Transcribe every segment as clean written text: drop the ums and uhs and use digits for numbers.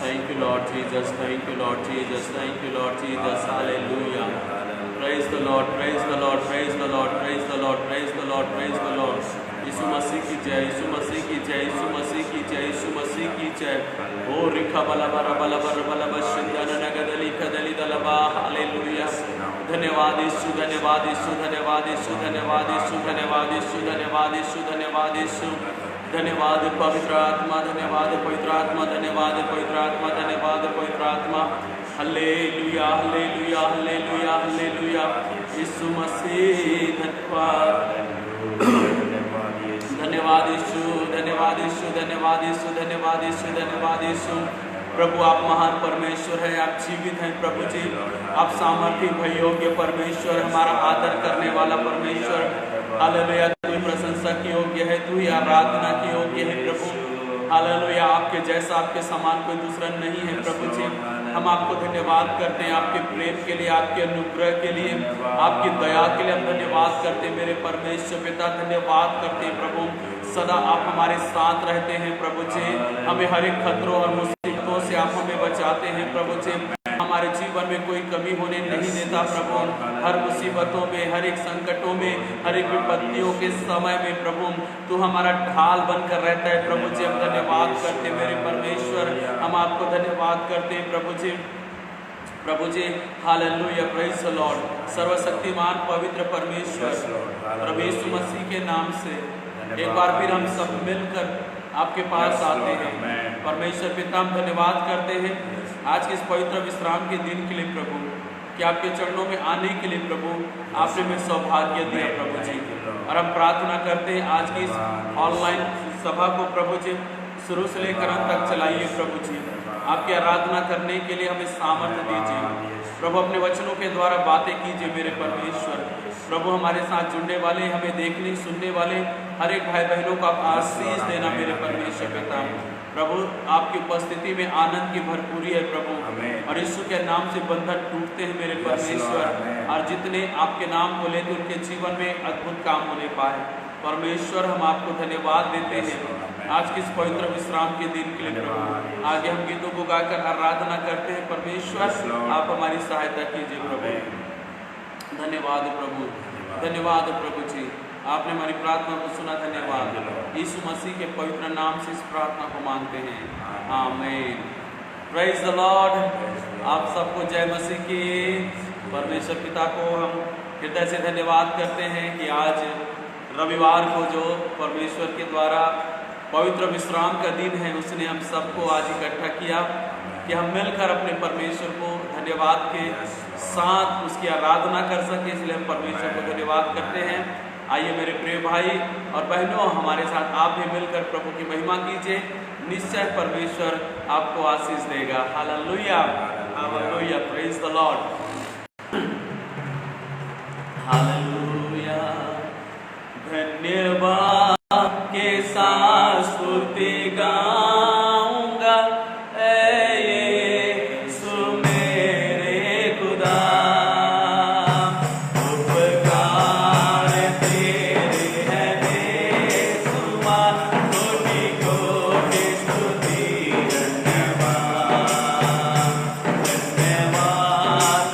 Thank you, Lord Jesus. Thank you, Lord Jesus. Thank you, Lord Jesus. Hallelujah. Praise the Lord. Praise the Lord. Praise the Lord. Praise the Lord. Praise the Lord. Praise the Lord. यीशु मसीह की जय, यीशु मसीह की जय, यीशु मसीह की जय, यीशु मसीह की जय। ओ रिखा बला बरा बला बरा बला बशिंदन नगदली कदली दलबा। हालेलुया। धन्यवाद यीशु, धन्यवाद यीशु, धन्यवाद यीशु, धन्यवाद यीशु, धन्यवाद यीशु, धन्यवाद यीशु, धन्यवाद यीशु। धन्यवाद पवित्र आत्मा, धन्यवाद पवित्र आत्मा, धन्यवाद पवित्र आत्मा, धन्यवाद पवित्र आत्मा। Hallelujah, hallelujah, hallelujah, hallelujah. Yeshu Masih धन्यवाद, धन्यवाद यीशु, धन्यवाद यीशु, धन्यवाद यीशु, धन्यवाद यीशु, धन्यवाद यीशु। प्रभु आप महान परमेश्वर हैं, आप जीवित हैं प्रभु जी, आप सामर्थ्य भय योग्य परमेश्वर, हमारा आदर करने वाला परमेश्वर। हालेलुया, तू ही प्रशंसा की योग्य है, तू ही आराधना की योग्य है प्रभु। हालेलुया, आपके जैसा आपके समान कोई दूसरा नहीं है प्रभु जी। हम आपको धन्यवाद करते हैं आपके प्रेम के लिए, आपके अनुग्रह के लिए, आपकी दया के लिए हम धन्यवाद करते हैं मेरे परमेश्वर पिता। धन्यवाद करते हैं प्रभु, सदा आप हमारे साथ रहते हैं प्रभु जी। हमें हर एक खतरों और मुसीबतों से आप हमें बचाते हैं प्रभु जी। हमारे जीवन में कोई कमी होने नहीं देता प्रभु। हर मुसीबतों में, हर एक संकटों में, हर एक विपत्तियों के समय में प्रभु तू हमारा ढाल बनकर रहता है प्रभु जी। हम धन्यवाद करते हैं मेरे परमेश्वर, हम आपको धन्यवाद करते हैं प्रभु जी, प्रभु जी। Hallelujah, praise the Lord. सर्वशक्तिमान पवित्र परमेश्वर प्रभु यीशु मसीह के नाम से एक बार फिर हम सब मिलकर आपके पास आते हैं परमेश्वर पिता। हम धन्यवाद करते हैं आज के इस पवित्र विश्राम के दिन के लिए प्रभु, कि आपके चरणों में आने के लिए प्रभु आपने हमें सौभाग्य दिया प्रभु जी। और हम प्रार्थना करते हैं आज की इस ऑनलाइन सभा को प्रभु जी शुरू से लेकर अंत तक चलाइए प्रभु जी। आपकी आराधना करने के लिए हमें सामर्थ्य दीजिए प्रभु। अपने वचनों के द्वारा बातें कीजिए मेरे परमेश्वर। प्रभु हमारे साथ जुड़ने वाले, हमें देखने सुनने वाले हर एक भाई बहनों को आप आशीष देना मेरे परमेश्वर पिता। प्रभु आपकी उपस्थिति में आनंद की भरपूरी है प्रभु, और यीशु के नाम से बंधन टूटते हैं मेरे परमेश्वर। और जितने आपके नाम को लेते उनके जीवन में अद्भुत काम होने पाए परमेश्वर। हम आपको धन्यवाद देते हैं आज के इस पवित्र विश्राम के दिन के लिए प्रभु। आगे हम गीतों को गाकर आराधना करते हैं परमेश्वर, आप हमारी सहायता कीजिए प्रभु। धन्यवाद प्रभु, धन्यवाद प्रभु जी, आपने हमारी प्रार्थना को सुना। धन्यवाद, यीशु मसीह के पवित्र नाम से इस प्रार्थना को मांगते हैं, आमीन। Praise the Lord. आप सबको जय मसीह की। परमेश्वर पिता को हम हृदय से धन्यवाद करते हैं कि आज रविवार को जो परमेश्वर के द्वारा पवित्र विश्राम का दिन है, उसने हम सबको आज इकट्ठा किया कि हम मिलकर अपने परमेश्वर को धन्यवाद के साथ उसकी आराधना कर सके। इसलिए हम परमेश्वर को धन्यवाद करते हैं। आइए मेरे प्रिय भाई और बहनों, हमारे साथ आप भी मिलकर प्रभु की महिमा कीजिए। निश्चय परमेश्वर आपको आशीष देगा। Hallelujah, hallelujah, praise the Lord. Hallelujah, धन्यवाद के साथ स्तुति गाऊंगा धन्यवाद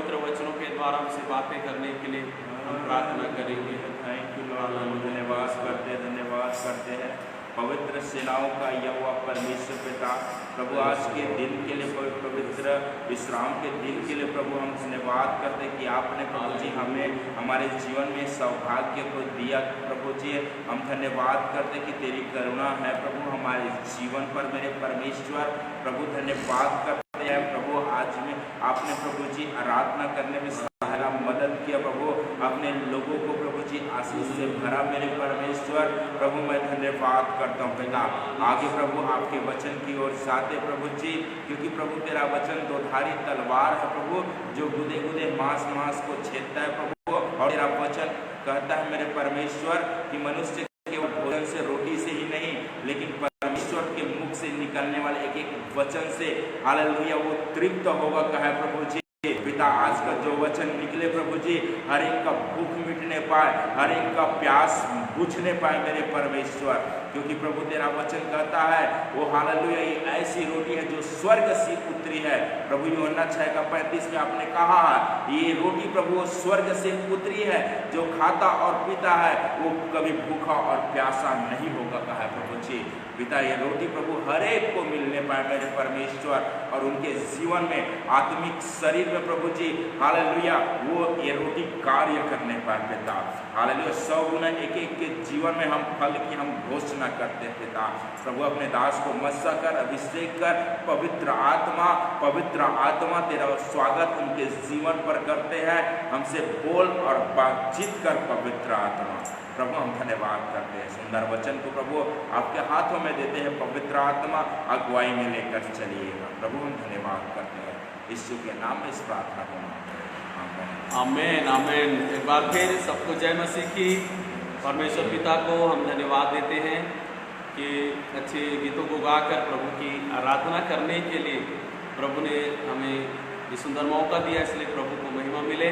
पवित्र वचनों के द्वारा हमसे बातें करने के लिए हम प्रार्थना करेंगे। थैंक यू लॉर्ड, हम धन्यवाद करते हैं पवित्र सेनाओं का यहोवा परमेश्वर पिता। प्रभु आज के दिन के लिए, पवित्र विश्राम के दिन के लिए प्रभु हम धन्यवाद करते कि आपने प्रभु जी हमें हमारे जीवन में सौभाग्य को दिया। प्रभु जी हम धन्यवाद करते कि तेरी करुणा है प्रभु हमारे जीवन पर मेरे परमेश्वर। प्रभु धन्यवाद करते हैं प्रभु आज में आपने प्रभु जी आराधना करने में सहारा मदद किया प्रभु, अपने लोगों को प्रभु जी आशीष से भरा मेरे परमेश्वर। प्रभु मैं धन्यवाद करता हूँ पिता। आगे प्रभु आपके वचन की ओर जाते प्रभु जी, क्योंकि प्रभु तेरा वचन दोधारी तलवार है प्रभु, जो गुदे गुदे मांस को छेदता है प्रभु। और तेरा वचन कहता है मेरे परमेश्वर कि मनुष्य केवल भोजन से, रोटी से ही नहीं, लेकिन परमेश्वर के मुख से निकलने वाले एक एक वचन से हालेलुया वो तृप्त होगा कहा है प्रभु जी। पिता आज का जो वचन निकले प्रभु जी, हर एक का भूख मिटने पाए, हर एक का प्यास बुझने पाए मेरे परमेश्वर। क्योंकि प्रभु तेरा वचन कहता है वो हालेलुया ये ऐसी रोटी है जो स्वर्ग से उतरी है प्रभु। यूहन्ना 6:35 में आपने कहा है ये रोटी प्रभु वो स्वर्ग से उतरी है, जो खाता और पीता है वो कभी भूखा और प्यासा नहीं होगा कहा है प्रभु जी। पिता ये रोटी प्रभु हर एक को मिलने पाए मेरे परमेश्वर, और उनके जीवन में आत्मिक शरीर में प्रभु जी हालेलुया वो ये रोटी कार्य करने पाए पिता। हालेलुया 100 गुना एक एक के जीवन में हम फल की हम घोषणा करते हैं पिता। प्रभु अपने दास को मस्सा कर, अभिषेक कर, पवित्र आत्मा तेरा स्वागत उनके जीवन पर करते हैं। हमसे बोल और बातचीत कर पवित्र आत्मा। प्रभु हम धन्यवाद करते हैं सुंदर वचन को प्रभु आपके हाथों में देते हैं। पवित्र आत्मा अगुवाई में लेकर चलिएगा प्रभु, हम धन्यवाद करते हैं यीशु के नाम में इस प्रार्थना को मांगते हैं, आमीन आमीन। एक बार फिर सबको जय मसीह की। परमेश्वर पिता को हम धन्यवाद देते हैं कि अच्छे गीतों को गाकर प्रभु की आराधना करने के लिए प्रभु ने हमें ये सुंदर मौका दिया, इसलिए प्रभु को महिमा मिले।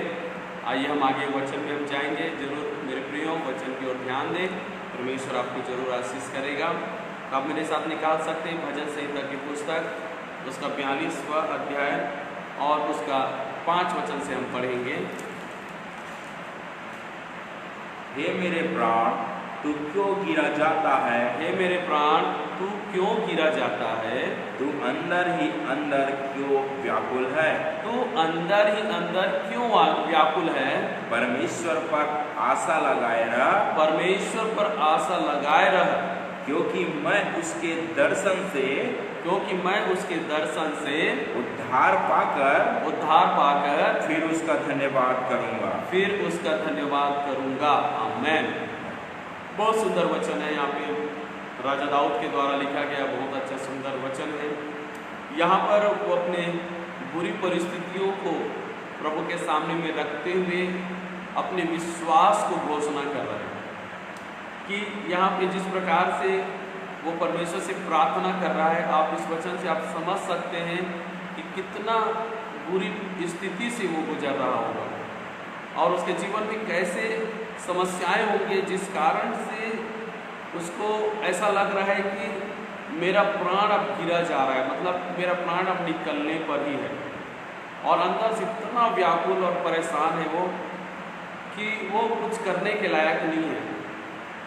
आइए हम आगे वचन में हम जाएंगे। जरूर मेरे प्रियो वचन की ओर ध्यान दें, परमेश्वर आपकी जरूर आशीष करेगा। तो आप मेरे साथ निकाल सकते हैं भजन संहिता की पुस्तक, उसका 42वां अध्याय और उसका 5 वचन से हम पढ़ेंगे। हे मेरे प्राण तू क्यों गिरा जाता है, हे मेरे प्राण तू क्यों गिरा जाता है, तू अंदर ही अंदर क्यों व्याकुल है, तू अंदर ही अंदर क्यों व्याकुल है। परमेश्वर पर आशा लगाए रह, परमेश्वर पर आशा लगाए रह, क्योंकि मैं उसके दर्शन से उद्धार पाकर फिर उसका धन्यवाद करूंगा। आमीन। बहुत सुंदर वचन है। यहाँ पे राजा दाऊद के द्वारा लिखा गया बहुत अच्छा सुंदर वचन है। यहाँ पर वो अपने बुरी परिस्थितियों को प्रभु के सामने में रखते हुए अपने विश्वास को घोषणा कर रहे हैं कि यहाँ पे जिस प्रकार से वो परमेश्वर से प्रार्थना कर रहा है, आप इस वचन से आप समझ सकते हैं कि कितना बुरी स्थिति से वो गुजर रहा होगा और उसके जीवन में कैसे समस्याएं होंगी, जिस कारण से उसको ऐसा लग रहा है कि मेरा प्राण अब गिरा जा रहा है, मतलब मेरा प्राण अब निकलने पर ही है। और अंदर से इतना व्याकुल और परेशान है वो कि वो कुछ करने के लायक नहीं है,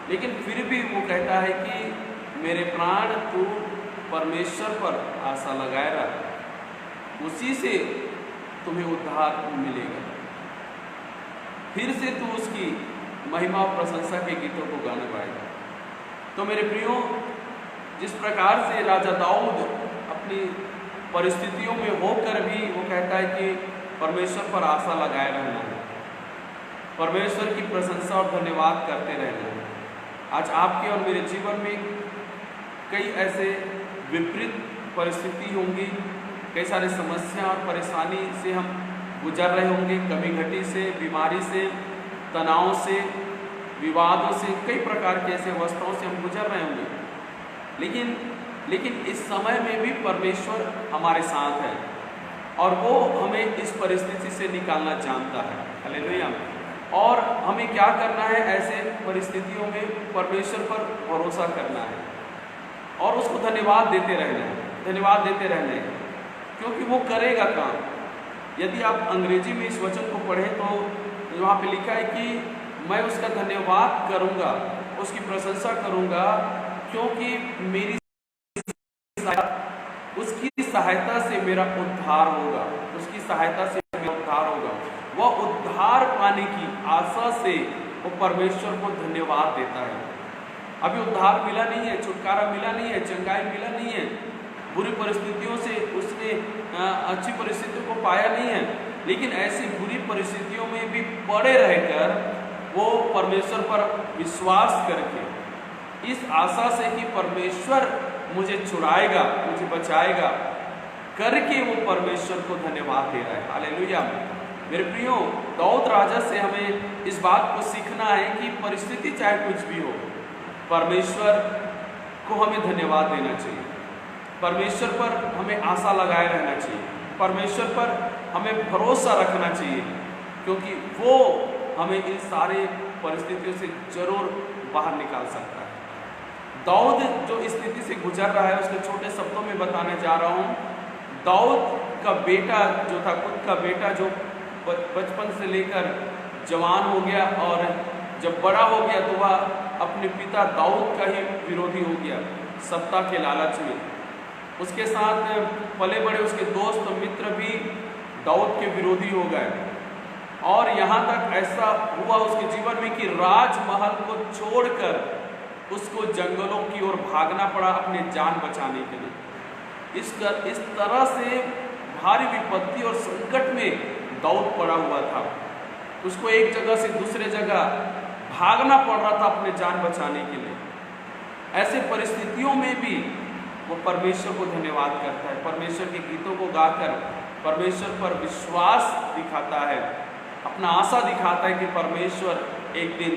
लेकिन फिर भी वो कहता है कि मेरे प्राण तू परमेश्वर पर आशा लगाए रहा, उसी से तुम्हें उद्धार मिलेगा, फिर से तू उसकी महिमा और प्रशंसा के गीतों को गाने पाएगा। तो मेरे प्रियो, जिस प्रकार से राजा दाऊद अपनी परिस्थितियों में होकर भी वो कहता है कि परमेश्वर पर आशा लगाए रहना है, परमेश्वर की प्रशंसा और धन्यवाद करते रहना है। आज आपके और मेरे जीवन में कई ऐसे विपरीत परिस्थिति होंगी, कई सारी समस्या और परेशानी से हम गुजर रहे होंगे, कमी घटी से, बीमारी से, तनाव से, विवादों से, कई प्रकार की ऐसे अवस्थाओं से हम गुजर रहे होंगे। लेकिन इस समय में भी परमेश्वर हमारे साथ है और वो हमें इस परिस्थिति से निकालना जानता है। हालेलुया। और हमें क्या करना है, ऐसे परिस्थितियों में परमेश्वर पर भरोसा करना है और उसको धन्यवाद देते रहना है, क्योंकि वो करेगा काम। यदि आप अंग्रेजी में इस वचन को पढ़ें तो वहाँ पे लिखा है कि मैं उसका धन्यवाद करूँगा, उसकी प्रशंसा करूँगा, क्योंकि मेरी उसकी सहायता से मेरा उद्धार होगा, उसकी सहायता से मेरा उद्धार होगा। वह उद्धार पाने की आशा से वो परमेश्वर को धन्यवाद देता है। अभी उद्धार मिला नहीं है, छुटकारा मिला नहीं है, चंगाई मिला नहीं है, बुरी परिस्थितियों से उसने अच्छी परिस्थितियों को पाया नहीं है, लेकिन ऐसी बुरी परिस्थितियों में भी पड़े रहकर वो परमेश्वर पर विश्वास करके, इस आशा से कि परमेश्वर मुझे छुड़ाएगा, मुझे बचाएगा, करके वो परमेश्वर को धन्यवाद दे रहा है। हालेलुया। मेरे प्रियो, दाऊद राजा से हमें इस बात को सीखना है कि परिस्थिति चाहे कुछ भी हो, परमेश्वर को हमें धन्यवाद देना चाहिए, परमेश्वर पर हमें आशा लगाए रहना चाहिए, परमेश्वर पर हमें भरोसा रखना चाहिए, क्योंकि वो हमें इन सारे परिस्थितियों से जरूर बाहर निकाल सकता है। दाऊद जो स्थिति से गुजर रहा है उसके छोटे शब्दों में बताने जा रहा हूँ। दाऊद का बेटा जो था, खुद का बेटा जो बचपन से लेकर जवान हो गया और जब बड़ा हो गया तो वह अपने पिता दाऊद का ही विरोधी हो गया, सत्ता के लालच में। उसके साथ पले बड़े उसके दोस्त और मित्र भी दाऊद के विरोधी हो गए, और यहाँ तक ऐसा हुआ उसके जीवन में कि राजमहल को छोड़कर उसको जंगलों की ओर भागना पड़ा अपने जान बचाने के लिए। इस तरह से भारी विपत्ति और संकट में दाऊद पड़ा हुआ था। उसको एक जगह से दूसरे जगह भागना पड़ रहा था अपने जान बचाने के लिए। ऐसे परिस्थितियों में भी वो परमेश्वर को धन्यवाद करता है, परमेश्वर के गीतों को गाकर परमेश्वर पर विश्वास दिखाता है, अपना आशा दिखाता है कि परमेश्वर एक दिन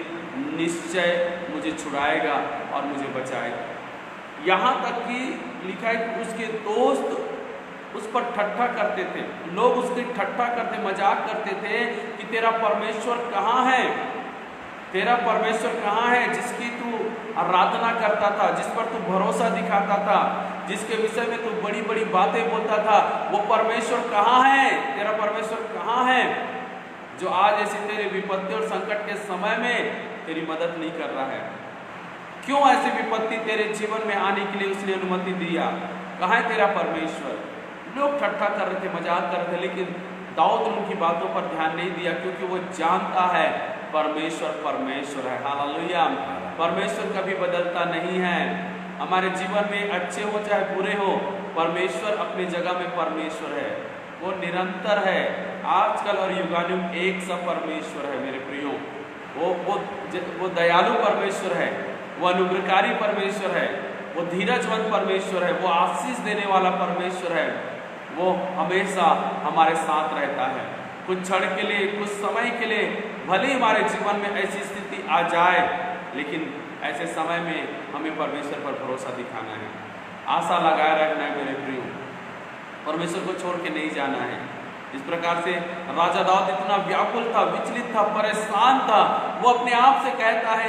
निश्चय मुझे छुड़ाएगा और मुझे बचाएगा। यहाँ तक कि लिखा है कि उसके दोस्त उस पर ठट्ठा करते थे, लोग उसकी ठट्ठा करते, मजाक करते थे कि तेरा परमेश्वर कहाँ है, तेरा परमेश्वर कहाँ है जिसकी तू आराधना करता था, जिस पर तू भरोसा दिखाता था, जिसके विषय में तू बड़ी बड़ी बातें बोलता था, वो परमेश्वर कहाँ है, तेरा परमेश्वर कहाँ है जो आज ऐसी तेरे विपत्ति और संकट के समय में तेरी मदद नहीं कर रहा है? क्यों ऐसी विपत्ति तेरे जीवन में आने के लिए उसने अनुमति दिया? कहाँ है तेरा परमेश्वर? लोग ठट्ठा कर रहे थे, मजाक कर रहे थे, लेकिन दाऊद उनकी बातों पर ध्यान नहीं दिया, क्योंकि वो जानता है परमेश्वर परमेश्वर है। हालेलुया। परमेश्वर कभी बदलता नहीं है। हमारे जीवन में अच्छे हो चाहे बुरे हो, परमेश्वर अपनी जगह में परमेश्वर है, वो निरंतर है। आजकल और युगानुग एक सा परमेश्वर है मेरे प्रियो। वो दयालु परमेश्वर है, वो अनुग्रहकारी परमेश्वर है, वो धीरजवंत परमेश्वर है, वो आशीष देने वाला परमेश्वर है। वो हमेशा हमारे साथ रहता है। कुछ क्षण के लिए, कुछ समय के लिए भले हमारे जीवन में ऐसी स्थिति आ जाए, लेकिन ऐसे समय में हमें परमेश्वर पर भरोसा दिखाना है, आशा लगाए रखना है मेरे प्रियो, परमेश्वर को छोड़ के नहीं जाना है। इस प्रकार से राजा दाऊद इतना व्याकुल था, विचलित था, परेशान था। वो अपने आप से कहता है,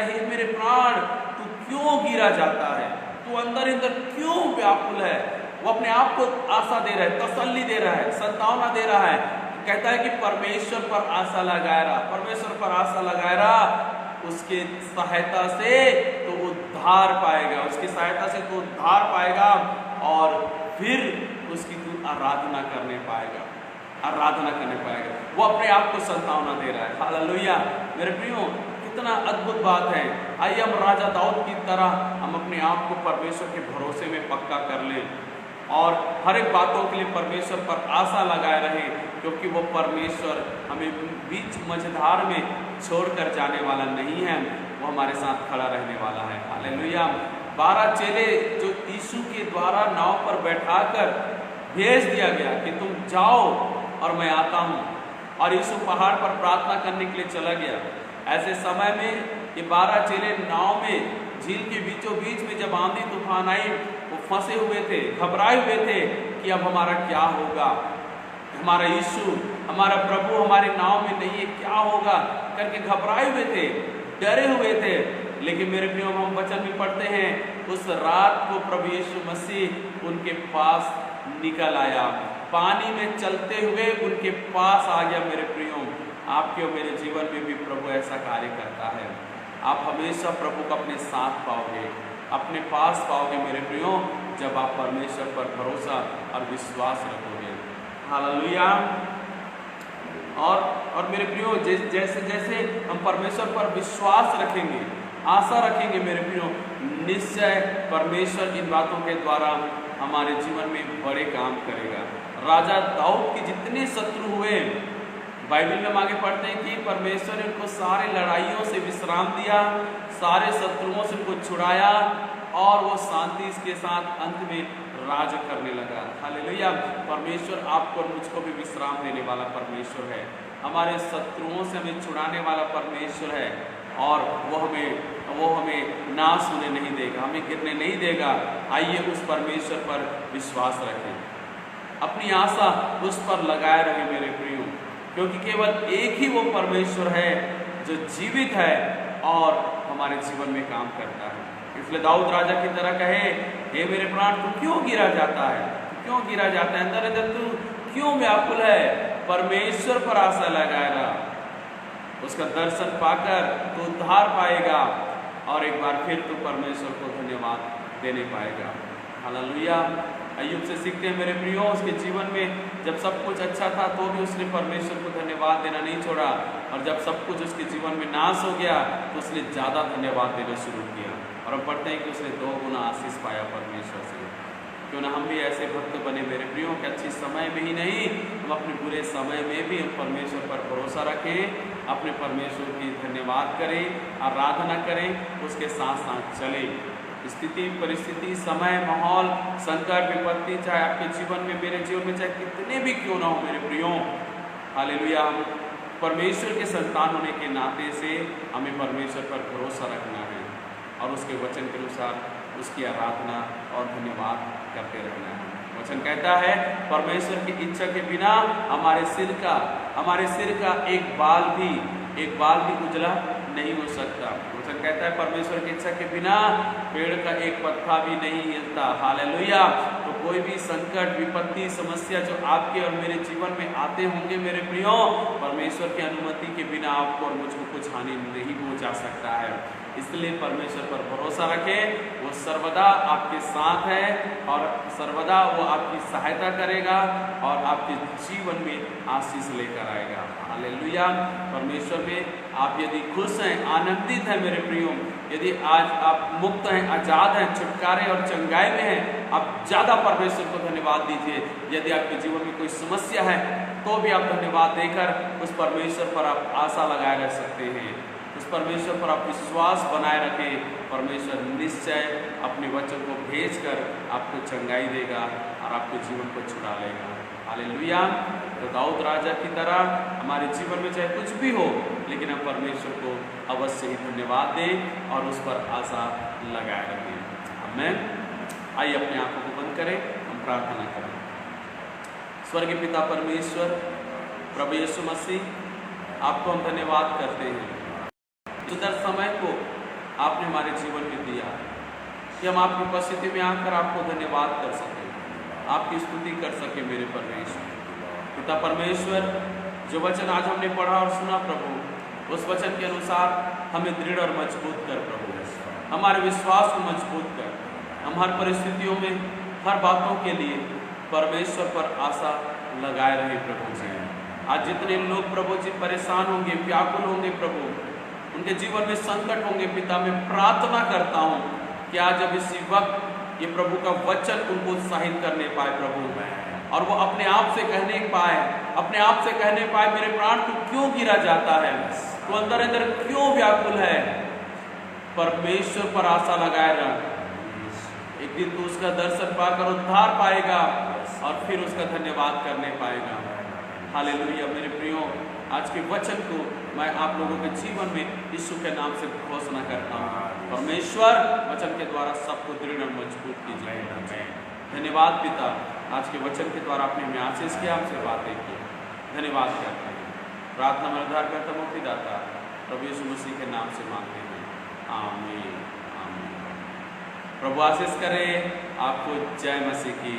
हे मेरे प्राण, तू क्यों गिरा जाता है, तू अंदर अंदर क्यों व्याकुल है। वो अपने आप को आशा दे रहा है, तसल्ली दे रहा है, संतावना दे रहा है। कहता है कि परमेश्वर पर आशा लगाए रहा, परमेश्वर पर आशा लगाए रहा, उसके सहायता से तो उद्धार पाएगा, उसकी सहायता से तो उद्धार पाएगा, और फिर उसकी तू आराधना करने पाएगा। वो अपने आप को संतावना दे रहा है। हालेलुया। मेरे प्रियो, कितना अद्भुत बात है। आइए हम राजा दाऊद की तरह हम अपने आप को परमेश्वर के भरोसे में पक्का कर लें और हर एक बातों के लिए परमेश्वर पर आशा लगाए रहें, क्योंकि वो परमेश्वर हमें बीच मझधार में छोड़कर जाने वाला नहीं है, वो हमारे साथ खड़ा रहने वाला है। हालेलुया। 12 चेले जो यीशु के द्वारा नाव पर बैठाकर भेज दिया गया कि तुम जाओ और मैं आता हूँ, और यीशु पहाड़ पर प्रार्थना करने के लिए चला गया। ऐसे समय में ये 12 चेले नाव में झील के बीचों बीच में जब आंधी तूफान आई, वो फंसे हुए थे, घबराए हुए थे कि अब हमारा क्या होगा, हमारा यीशु, हमारा प्रभु हमारे नाव में नहीं है, क्या होगा करके घबराए हुए थे, डरे हुए थे। लेकिन मेरे प्रियो, हम वचन में पढ़ते हैं, उस रात को प्रभु यीशु मसीह उनके पास निकल आया पानी में चलते हुए उनके पास आ गया। मेरे प्रियो, आपके और मेरे जीवन में भी प्रभु ऐसा कार्य करता है। आप हमेशा प्रभु को अपने साथ पाओगे, अपने पास पाओगे मेरे प्रियो, जब आप परमेश्वर पर भरोसा और विश्वास रखोगे। हालेलुया। और मेरे प्रियो, जैसे जैसे हम परमेश्वर पर विश्वास रखेंगे, आशा रखेंगे मेरे प्रियो, निश्चय परमेश्वर इन बातों के द्वारा हमारे जीवन में बड़े काम करेगा। राजा दाऊद के जितने शत्रु हुए, बाइबल में हम आगे पढ़ते हैं कि परमेश्वर ने उनको सारे लड़ाइयों से विश्राम दिया, सारे शत्रुओं से उनको छुड़ाया और वो शांति के साथ अंत में राज करने लगा। हालेलुया। परमेश्वर आपको और मुझको भी विश्राम देने वाला परमेश्वर है, हमारे शत्रुओं से हमें छुड़ाने वाला परमेश्वर है, और वो हमें नाश होने नहीं देगा, हमें गिरने नहीं देगा। आइए उस परमेश्वर पर विश्वास रखें, अपनी आशा उस पर लगाए रहे मेरे प्रियो, क्योंकि केवल एक ही वो परमेश्वर है जो जीवित है और हमारे जीवन में काम करता है। इसलिए दाऊद राजा की तरह कहे, हे मेरे प्राण, तू क्यों गिरा जाता है, क्यों गिरा जाता है, अंदर अंदर तू क्यों व्याकुल है? परमेश्वर पर आशा लगाए रहा, उसका दर्शन पाकर तू उद्धार पाएगा और एक बार फिर तू परमेश्वर को धन्यवाद देने पाएगा। हालेलुया। अय्यूब से सीखते हैं मेरे प्रियो, उसके जीवन में जब सब कुछ अच्छा था तो भी उसने परमेश्वर को धन्यवाद देना नहीं छोड़ा, और जब सब कुछ उसके जीवन में नाश हो गया तो उसने ज़्यादा धन्यवाद देना शुरू किया। और हम पढ़ते हैं कि उसने 2 गुना आशीष पाया परमेश्वर से। क्यों ना हम भी ऐसे भक्त बने मेरे प्रियो कि अच्छे समय में ही नहीं, हम अपने बुरे समय में भी हम परमेश्वर पर भरोसा रखें, अपने परमेश्वर की धन्यवाद करें, आराधना करें, उसके साथ साथ चलें। स्थिति, परिस्थिति, समय, माहौल, संकट, विपत्ति, चाहे आपके जीवन में, मेरे जीवन में, चाहे कितने भी क्यों ना हो मेरे प्रियो, हालेलुया, हम परमेश्वर के संतान होने के नाते से हमें परमेश्वर पर भरोसा रखना है और उसके वचन के अनुसार उसकी आराधना और धन्यवाद करते रहना है। वचन कहता है, परमेश्वर की इच्छा के बिना हमारे सिर का एक बाल भी उजला नहीं हो सकता। वचन कहता है, परमेश्वर की इच्छा के बिना पेड़ का एक पत्ता भी नहीं हिलता। हालेलुया। तो कोई भी संकट, विपत्ति, समस्या जो आपके और मेरे जीवन में आते होंगे मेरे प्रियो, परमेश्वर की अनुमति के बिना आपको और मुझको कुछ हानि नहीं पहुंचा सकता है। इसलिए परमेश्वर पर भरोसा रखें, वो सर्वदा आपके साथ है और सर्वदा वो आपकी सहायता करेगा और आपके जीवन में आशीष लेकर आएगा। हालेलुया। परमेश्वर में आप यदि खुश हैं, आनंदित हैं मेरे प्रियो, यदि आज आप मुक्त हैं, आजाद हैं, छुटकारे और चंगाई में हैं, आप ज़्यादा परमेश्वर को धन्यवाद दीजिए। यदि आपके जीवन में कोई समस्या है तो भी आप धन्यवाद देकर उस परमेश्वर पर आप आशा लगाए रह सकते हैं, उस परमेश्वर पर आप विश्वास बनाए रखें। परमेश्वर निश्चय अपने वचन को भेजकर आपको चंगाई देगा और आपके जीवन को छुड़ा लेगा। हालेलुया। तो दाऊद राजा की तरह हमारे जीवन में चाहे कुछ भी हो, लेकिन हम परमेश्वर को अवश्य ही धन्यवाद दें और उस पर आशा लगाए रखें। आमीन। आइए अपने आंखों को बंद करें, हम प्रार्थना करें। स्वर्गीय पिता परमेश्वर, प्रभु यीशु मसीह, आपको हम धन्यवाद करते हैं, सुंदर समय को आपने हमारे जीवन में दिया कि हम आपकी उपस्थिति में आकर आपको धन्यवाद कर सकें, आपकी स्तुति कर सकें मेरे परमेश्वर। पिता परमेश्वर, जो वचन आज हमने पढ़ा और सुना प्रभु, उस वचन के अनुसार हमें दृढ़ और मजबूत कर प्रभु, हमारे विश्वास को मजबूत कर। हम हर परिस्थितियों में, हर बातों के लिए परमेश्वर पर आशा लगाए रहे प्रभु जी। आज जितने लोग प्रभु जी परेशान होंगे, व्याकुल होंगे प्रभु, उनके जीवन में संकट होंगे, पिता मैं प्रार्थना करता हूँ कि आज अब इसी वक्त ये प्रभु का वचन उनको उत्साहित करने पाए प्रभु, और वो अपने आप से कहने पाए, मेरे प्राण तू क्यों गिरा जाता है, तू अंदर अंदर क्यों व्याकुल है। परमेश्वर पर आशा लगाए रह, एक दिन तू उसका दर्शन पाकर उद्धार पाएगा और फिर उसका धन्यवाद करने पाएगा। हालेलुया। मेरे प्रियो, आज के वचन को मैं आप लोगों के जीवन में यीशु के नाम से घोषणा करता हूँ। परमेश्वर वचन के द्वारा सबको दृढ़ और मजबूत कीजिए। धन्यवाद पिता, आज के वचन के द्वारा आपने हमें आशीष किया, हमसे बातें की, धन्यवाद करते हैं। प्रार्थना में उद्धार करता मुक्तिदाता प्रभु यीशु मसीह के नाम से मांगते हैं, आमीन। आमीन। प्रभु आशीष करे आपको। जय मसीह की।